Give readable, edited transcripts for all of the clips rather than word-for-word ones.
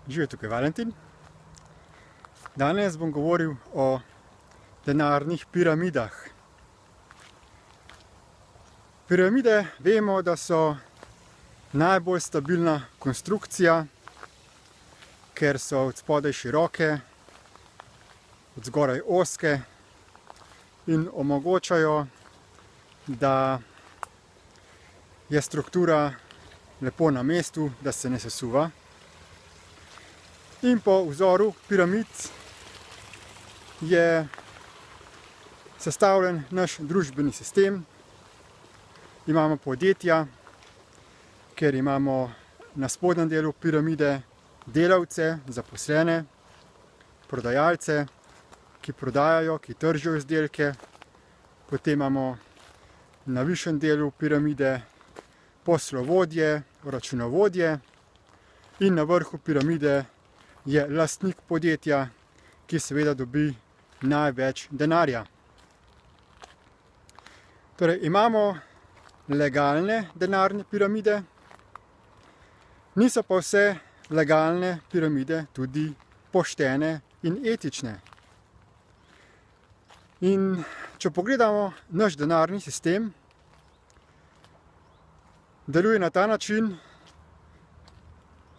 Živijo, tukaj Valentin. Danes bom govoril o denarnih piramidah. Piramide vemo, da so najbolj stabilna konstrukcija, ker so od spodaj široke, od zgoraj ozke in omogočajo, da je struktura lepo na mestu, da se ne sesuva. In po vzoru piramid je sestavljen naš družbeni sistem. Imamo podjetja, ker imamo na spodnjem delu piramide delavce, zaposlene, prodajalce, ki prodajajo, ki tržijo izdelke. Potem imamo na višjem delu piramide poslovodje, računovodje in na vrhu piramide je lastnik podjetja, ki seveda dobi največ denarja. Torej, imamo legalne denarne piramide, niso pa vse legalne piramide tudi poštene in etične. In če pogledamo naš denarni sistem, deluje na ta način,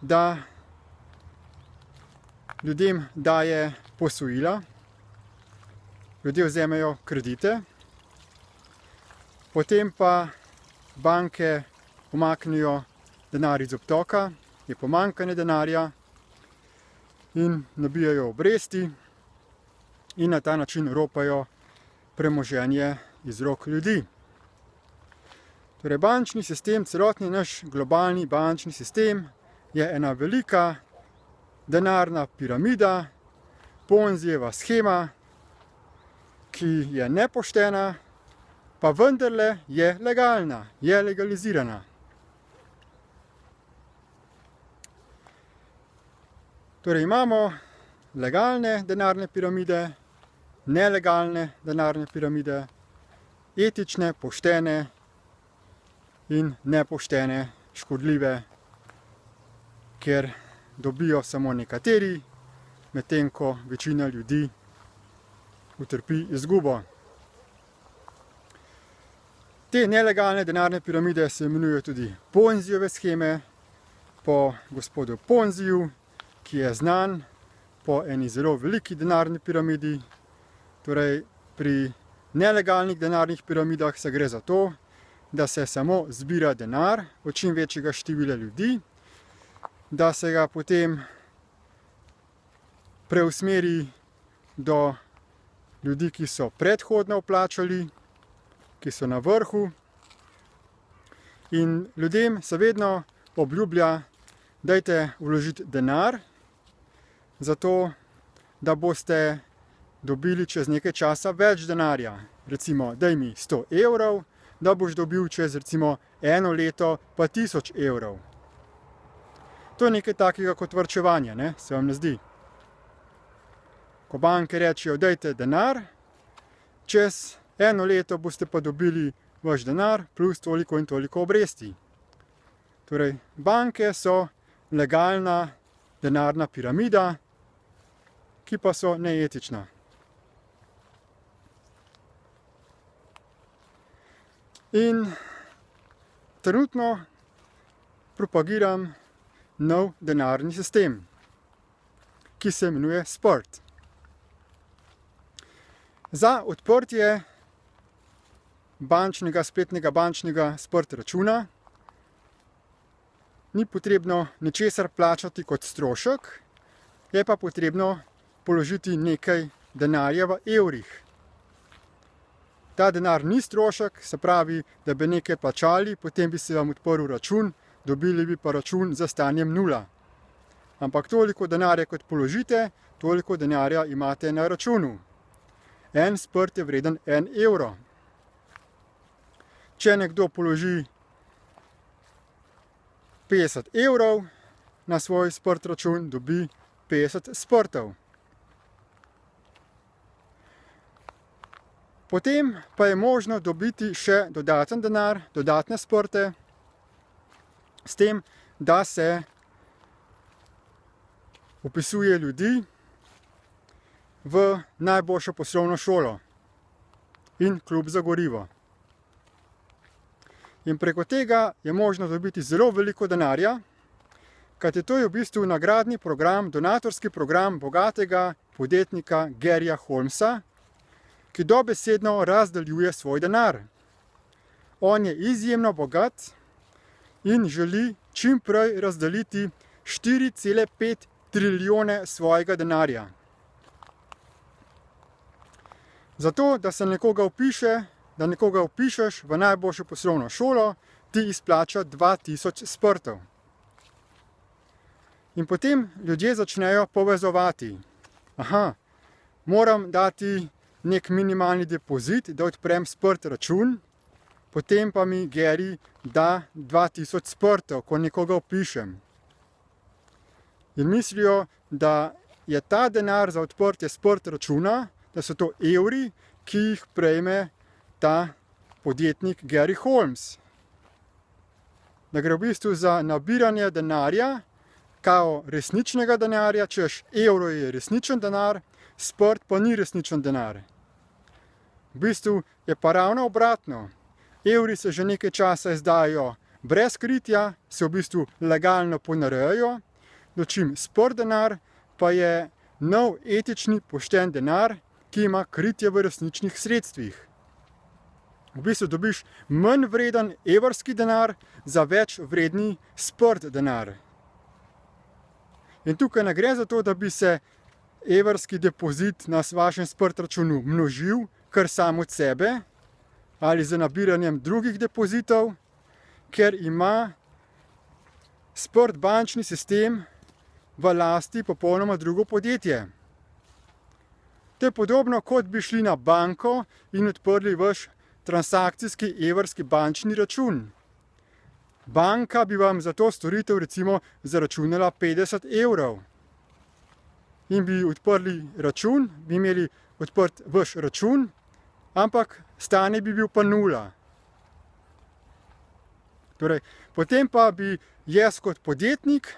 da ljudem daje posojila, ljudje vzamejo kredite, potem pa banke umaknejo denar iz obtoka, je pomanjkanje denarja in nabijajo obresti in na ta način ropajo premoženje iz rok ljudi. Torej, bančni sistem, celotni naš globalni bančni sistem je ena velika denarna piramida, Ponzijeva shema, ki je nepoštena, pa vendarle je legalna, je legalizirana. Torej, imamo legalne denarne piramide, nelegalne denarne piramide, etične, poštene in nepoštene, škodljive, ker dobijo samo nekateri, medtem ko večina ljudi utrpi izgubo. Te nelegalne denarne piramide se imenujejo tudi Ponzijeve sheme, po gospodu Ponziju, ki je znan po eni zelo veliki denarni piramidi. Torej, pri nelegalnih denarnih piramidah se gre za to, da se samo zbira denar od čim večjega števila ljudi, da se ga potem preusmeri do ljudi, ki so predhodno vplačali, ki so na vrhu. In ljudem se vedno obljublja, dajte vložiti denar, zato da boste dobili čez nekaj časa več denarja. Recimo, daj mi 100 evrov, da boš dobil čez recimo 1 leto pa 1000 evrov. To je nekaj takega kot varčevanje, ne? Se vam ne zdi? Ko banke rečejo, dajte denar, čez 1 leto boste pa dobili vaš denar plus toliko in toliko obresti. Torej, banke so legalna denarna piramida, ki pa so neetična. In trenutno propagiram nov denarni sistem, ki se imenuje Sprt. Za odprtje spletnega bančnega Sprt računa ni potrebno ničesar plačati kot strošek, je pa potrebno položiti nekaj denarja v evrih. Ta denar ni strošek, se pravi, da bi nekaj plačali, potem bi se vam odprl račun, dobili bi pa račun za stanjem 0. Ampak toliko denarja, kot položite, toliko denarja imate na računu. En Sprt je vreden 1 evro. Če nekdo položi 50 evrov na svoj Sprt račun, dobi 50 Sprtov. Potem pa je možno dobiti še dodaten denar, dodatne Sprte, s tem, da se vpisuje ljudi v najboljšo poslovno šolo in klub za gorivo. In preko tega je možno dobiti zelo veliko denarja, kajti to je v bistvu nagradni program, donatorski program bogatega podjetnika Garyja Holmesa, ki dobesedno razdeljuje svoj denar. On je izjemno bogat in želi čim prej razdeliti 4,5 trilijone svojega denarja. Zato, da se nekoga vpišeš v najboljšo poslovno šolo, ti izplača 2000 sprtov. In potem ljudje začnejo povezovati. Aha, moram dati nek minimalni depozit, da odprem sprt račun, potem pa mi Gary da 2000 sprtov, ko nekoga vpišem. In mislijo, da je ta denar za odprtje sprt računa, da so to evri, ki jih prejme ta podjetnik Gary Holmes. Da gre v bistvu za nabiranje denarja, kao resničnega denarja, češ evro je resničen denar, sprt pa ni resničen denar. V bistvu je pa ravno obratno. Evri se že nekaj časa izdajo brez kritja, se v bistvu legalno ponarejajo, dočim sprt denar pa je nov etični pošten denar, ki ima kritje v resničnih sredstvih. V bistvu dobiš manj vreden evrski denar za več vredni sprt denar. In tukaj ne gre za to, da bi se evrski depozit na vašem sprt računu množil kar sam od sebe ali z nabiranjem drugih depozitov, ker ima sprt bančni sistem v lasti popolnoma drugo podjetje. To je podobno, kot bi šli na banko in odprli vaš transakcijski evrski bančni račun. Banka bi vam za to storitev recimo zaračunala 50 evrov. In bi odprli račun, bi imeli odprt vaš račun, ampak stanje bi bil pa 0. Torej, potem pa bi jaz kot podjetnik,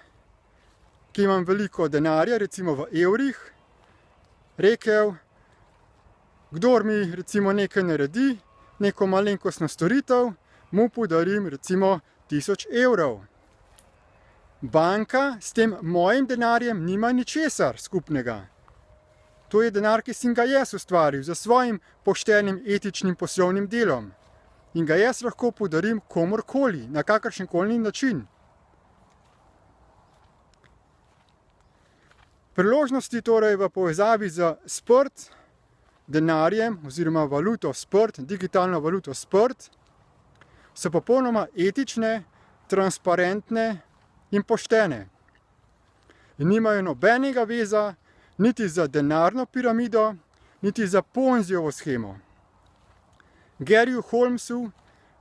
ki imam veliko denarja, recimo v evrih, rekel, kdor mi recimo nekaj naredi, neko malenkostno storitev, mu podarim recimo 1000 evrov. Banka s tem mojim denarjem nima ničesar skupnega. To je denar, ki sem ga jaz ustvaril za svojim poštenim etičnim poslovnim delom. In ga jaz lahko podarim komorkoli, na kakršenkoli način. Priložnosti torej v povezavi z sprt denarjem oziroma valuto sprt, digitalno valuto sprt, so popolnoma etične, transparentne in poštene. In nimajo nobenega veza niti za denarno piramido, niti za Ponzijevo shemo. Garyju Holmesu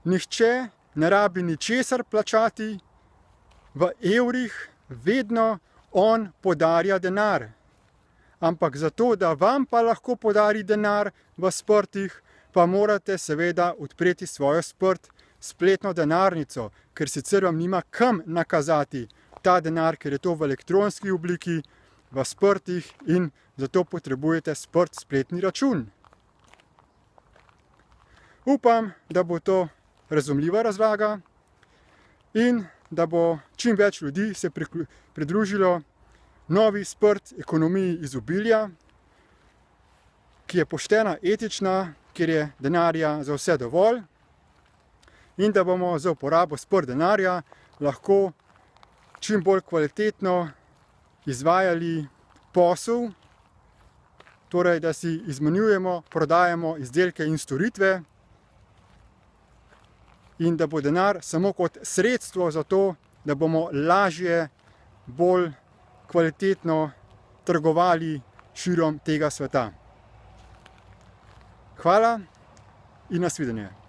nihče ne rabi ničesar plačati, v evrih vedno on podarja denar. Ampak zato, da vam pa lahko podari denar v sprtih, pa morate seveda odpreti svojo spletno denarnico, ker sicer vam nima kam nakazati ta denar, ker je to v elektronski obliki, v sprtih in zato potrebujete spletni račun. Upam, da bo to razumljiva razlaga in da bo čim več ljudi se pridružilo novi sprt ekonomiji izobilja, ki je poštena, etična, kjer je denarja za vse dovolj in da bomo za uporabo sprt denarja lahko čim bolj kvalitetno izvajali posel, torej da si izmenjujemo, prodajamo izdelke in storitve in da bo denar samo kot sredstvo za to, da bomo lažje, bolj kvalitetno trgovali širom tega sveta. Hvala in nasvidenje.